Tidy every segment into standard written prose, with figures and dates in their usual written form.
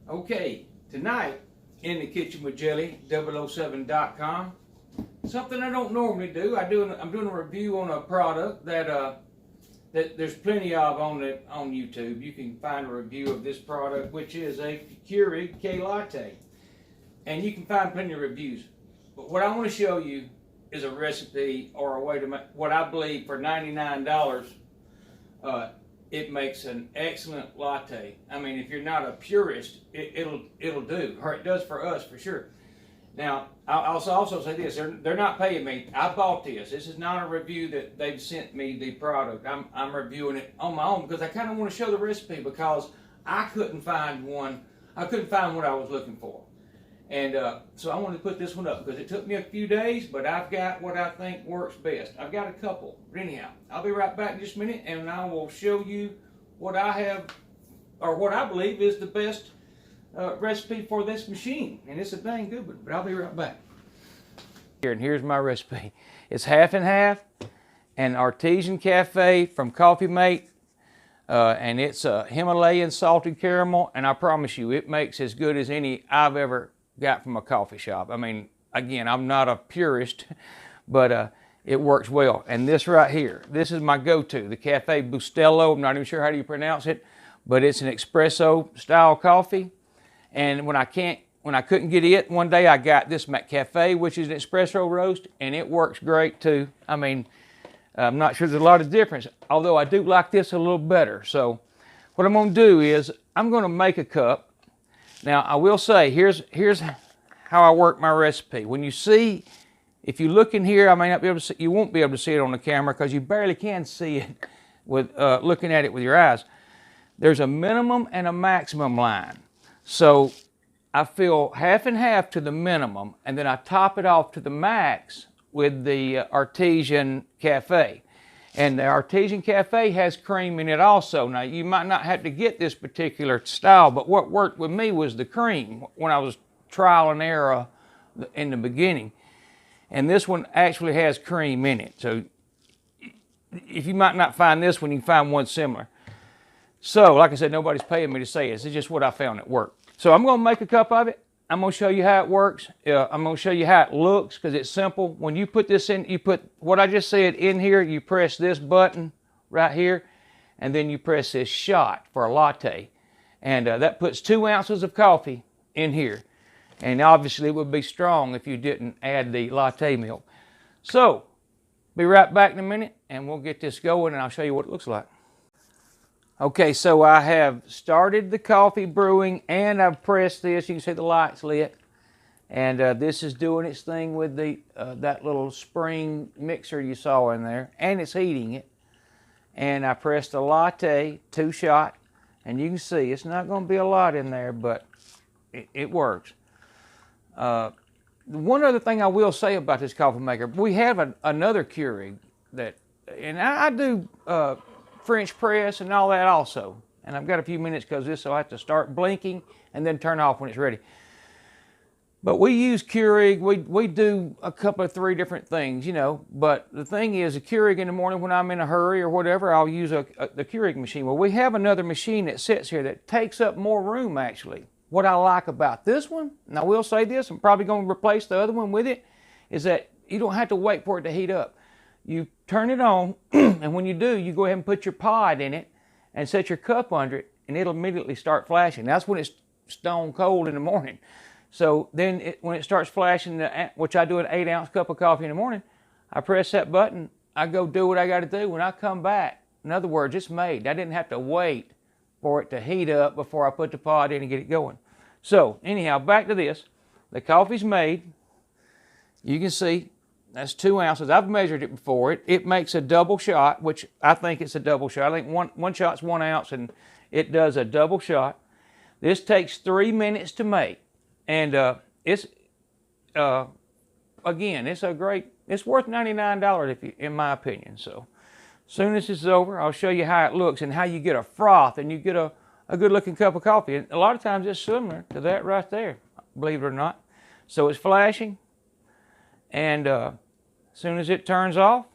Okay, tonight in the kitchen with Jelly, 007.com. Something I don't normally do. I'm doing a review on a product that there's plenty of on YouTube. You can find a review of this product, which is a Keurig K-Latte, and you can find plenty of reviews. But what I want to show you is a recipe or a way to make what I believe for $99. It makes an excellent latte. I mean, if you're not a purist, it'll do, or it does for us for sure. Now, I'll also say this: they're not paying me. I bought this. This is not a review that they've sent me the product. I'm reviewing it on my own because I kind of want to show the recipe because I couldn't find one. I couldn't find what I was looking for, and so I wanted to put this one up because it took me a few days, but I've got what I think works best. I've got a couple. But anyhow, I'll be right back in just a minute, and I will show you what I have, or what I believe is the best recipe for this machine. And it's a dang good one, but I'll be right back. And here's my recipe. It's half and half, an artesian cafe from Coffee Mate, and it's a Himalayan salted caramel, and I promise you it makes as good as any I've ever got from a coffee shop. I mean, again, I'm not a purist, but it works well. And this right here, this is my go-to, the Cafe Bustelo. I'm not even sure how do you pronounce it, but it's an espresso style coffee. And when I couldn't get it, one day I got this McCafe, which is an espresso roast, and it works great too. I mean, I'm not sure there's a lot of difference, although I do like this a little better. So what I'm going to do is I'm going to make a cup. Now I will say, here's how I work my recipe. When you see, if you look in here, I may not be able to see, you won't be able to see it on the camera because you barely can see it with looking at it with your eyes. There's a minimum and a maximum line. So I fill half and half to the minimum, and then I top it off to the max with the Artesian Cafe. And the Artesian Cafe has cream in it also. Now, you might not have to get this particular style, but what worked with me was the cream when I was trial and error in the beginning. And this one actually has cream in it. So if you might not find this one, you can find one similar. So, like I said, nobody's paying me to say this. It's just what I found at work. So I'm going to make a cup of it. I'm going to show you how it works. I'm going to show you how it looks because it's simple. When you put this in, you put what I just said in here. You press this button right here, and then you press this shot for a latte. And that puts 2 ounces of coffee in here. And obviously it would be strong if you didn't add the latte milk. So, be right back in a minute, and we'll get this going, and I'll show you what it looks like. Okay, so I have started the coffee brewing, and I've pressed this. You can see the light's lit, and this is doing its thing with the that little spring mixer you saw in there, and it's heating it. And I pressed a latte 2-shot, and you can see it's not going to be a lot in there, but it works. One other thing I will say about this coffee maker, we have another Keurig that, and I do French press and all that also. And I've got a few minutes because this will have to start blinking and then turn off when it's ready. But we use Keurig. We do a couple of 3 different things, you know. But the thing is, a Keurig in the morning when I'm in a hurry or whatever, I'll use the Keurig machine. Well, we have another machine that sits here that takes up more room actually. What I like about this one, and I will say this, I'm probably going to replace the other one with it, is that you don't have to wait for it to heat up. You turn it on, and when you do, you go ahead and put your pod in it and set your cup under it, and it'll immediately start flashing. That's when it's stone cold in the morning. So then when it starts flashing, which I do an 8-ounce cup of coffee in the morning, I press that button, I go do what I got to do. When I come back, in other words, it's made. I didn't have to wait for it to heat up before I put the pod in and get it going. So anyhow, back to this. The coffee's made. You can see that's 2 ounces. I've measured it before. It makes a double shot, which I think it's a double shot. I think one shot's 1 ounce, and it does a double shot. This takes 3 minutes to make, and it's again, it's worth $99 in my opinion. So, as soon as this is over, I'll show you how it looks and how you get a froth and you get a good-looking cup of coffee. And a lot of times it's similar to that right there, believe it or not. So it's flashing, and as soon as it turns off,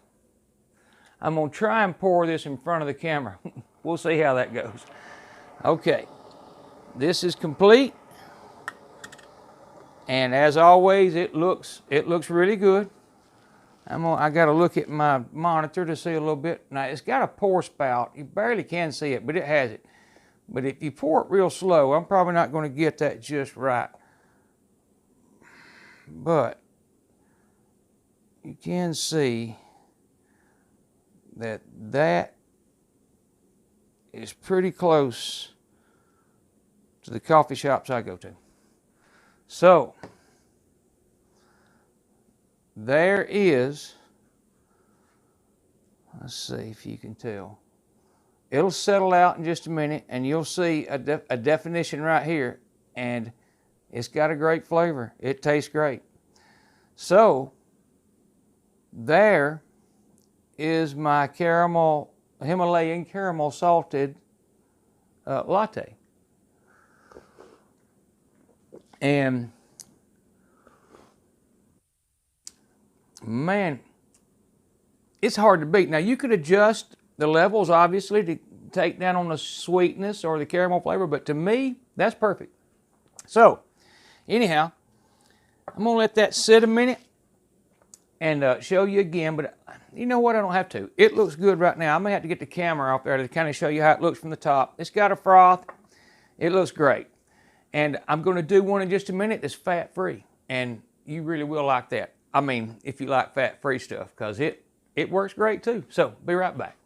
I'm going to try and pour this in front of the camera. We'll see how that goes. Okay, this is complete. And as always, it looks really good. I got to look at my monitor to see a little bit. Now it's got a pour spout. You barely can see it, but it has it. But if you pour it real slow, I'm probably not going to get that just right. But you can see that is pretty close to the coffee shops I go to. So there is, let's see if you can tell. It'll settle out in just a minute and you'll see a definition right here, and it's got a great flavor. It tastes great. So there is my Himalayan caramel salted latte. And man, it's hard to beat. Now you could adjust the levels obviously to take down on the sweetness or the caramel flavor, but to me, that's perfect. So anyhow, I'm gonna let that sit a minute and show you again, but you know what, I don't have to. It looks good right now. I may have to get the camera off there to kind of show you how it looks from the top. It's got a froth. It looks great. And I'm gonna do one in just a minute that's fat-free, and you really will like that. I mean, if you like fat-free stuff, because it works great too. So be right back.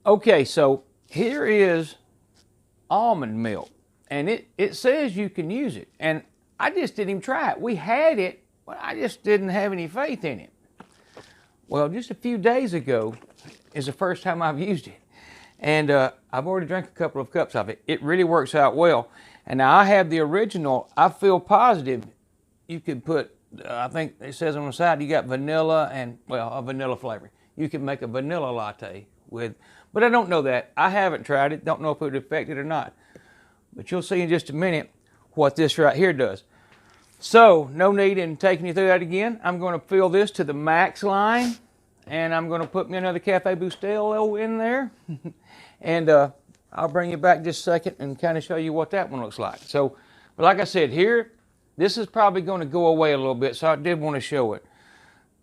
Okay, so here is almond milk, and it says you can use it, and I just didn't even try it. We had it, but I just didn't have any faith in it. Well, just a few days ago is the first time I've used it, and I've already drank a couple of cups of it. It really works out well, and now I have the original. I feel positive you could put, I think it says on the side, you got vanilla and, well, a vanilla flavor. You can make a vanilla latte with, but I don't know that. I haven't tried it. Don't know if it would affect it or not. But you'll see in just a minute what this right here does. So, no need in taking you through that again. I'm going to fill this to the max line, and I'm going to put me another Cafe Bustelo in there. And I'll bring you back in just a second and kind of show you what that one looks like. So, but like I said, here, this is probably going to go away a little bit, so I did want to show it.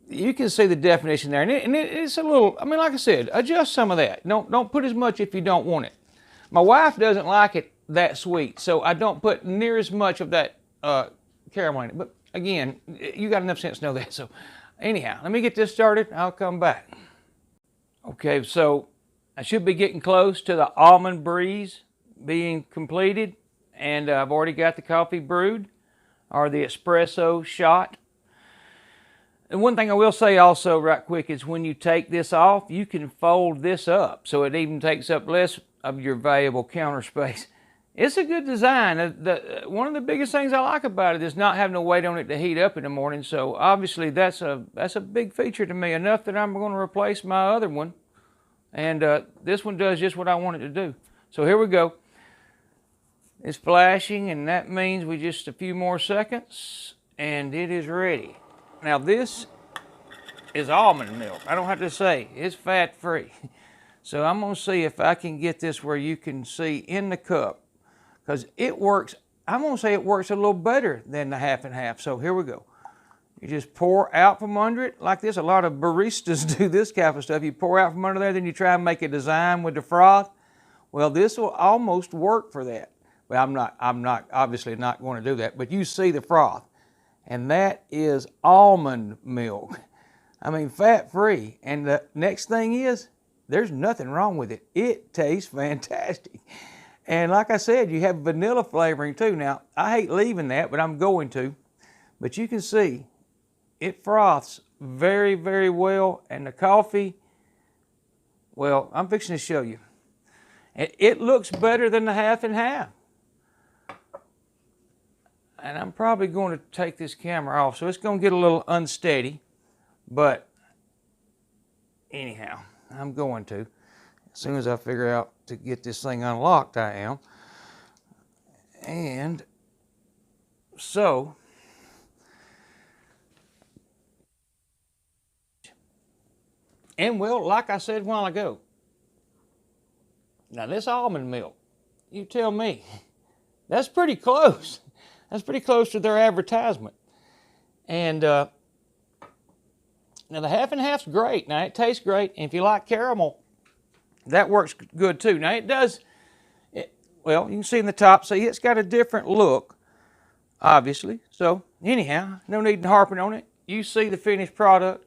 You can see the definition there, and it's a little, I mean, like I said, adjust some of that. Don't put as much if you don't want it. My wife doesn't like it that sweet, so I don't put near as much of that caramel in it. But again, you got enough sense to know that. So anyhow, let me get this started. I'll come back. Okay, so I should be getting close to the almond breeze being completed, and I've already got the coffee brewed, or the espresso shot. And one thing I will say also right quick is when you take this off, you can fold this up so it even takes up less of your valuable counter space. It's a good design. One of the biggest things I like about it is not having to wait on it to heat up in the morning. So obviously that's a big feature to me, enough that I'm going to replace my other one. And this one does just what I want it to do. So here we go. It's flashing, and that means we just a few more seconds and it is ready. Now this is almond milk. I don't have to say, it's fat-free. So I'm gonna see if I can get this where you can see in the cup, because it works, I'm gonna say it works a little better than the half and half. So here we go. You just pour out from under it like this. A lot of baristas do this kind of stuff. You pour out from under there, then you try and make a design with the froth. Well, this will almost work for that. Well, I'm not obviously not going to do that, but you see the froth. And that is almond milk. I mean, fat-free. And the next thing is, there's nothing wrong with it. It tastes fantastic. And like I said, you have vanilla flavoring too. Now, I hate leaving that, but I'm going to. But you can see, it froths very, very well. And the coffee, well, I'm fixing to show you. It looks better than the half and half. And I'm probably going to take this camera off, so it's going to get a little unsteady. But anyhow, I'm going to. As soon as I figure out to get this thing unlocked, I am. And so, and well, like I said a while ago, now this almond milk, you tell me, that's pretty close. That's pretty close to their advertisement. And now the half and half's great. Now it tastes great. And if you like caramel, that works good too. Now it does, well, you can see in the top, see it's got a different look, obviously. So anyhow, no need in harping on it. You see the finished product.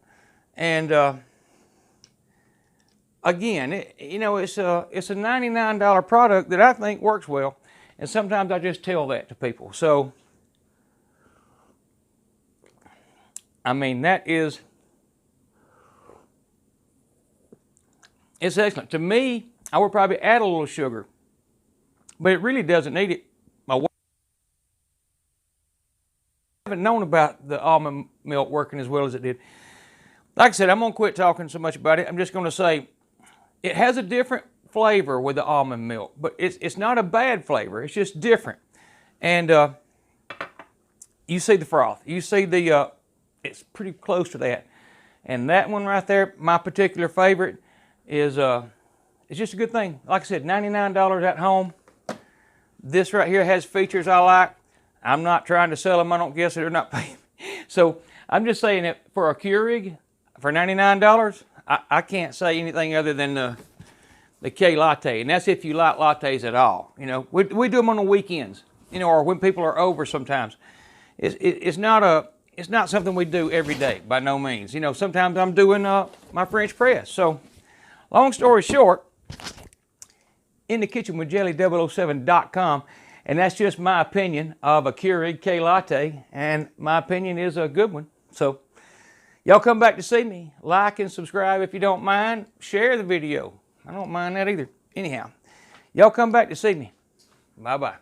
And again, it's a $99 product that I think works well. And sometimes I just tell that to people. So, I mean, it's excellent. To me, I would probably add a little sugar, but it really doesn't need it. I haven't known about the almond milk working as well as it did. Like I said, I'm going to quit talking so much about it. I'm just going to say it has a different flavor with the almond milk, but it's not a bad flavor. It's just different. And you see the froth. You see the, it's pretty close to that. And that one right there, my particular favorite, is it's just a good thing. Like I said, $99 at home. This right here has features I like. I'm not trying to sell them. I don't guess they're not paying. So I'm just saying that for a Keurig, for $99, I can't say anything other than the K latte, and that's if you like lattes at all. We do them on the weekends, or when people are over sometimes. It's not something we do every day, by no means. Sometimes I'm doing my French press. So, long story short, in the kitchen with jelly007.com, and that's just my opinion of a Keurig K latte, and my opinion is a good one. So, y'all come back to see me. Like and subscribe if you don't mind. Share the video. I don't mind that either. Anyhow, y'all come back to see me. Bye-bye.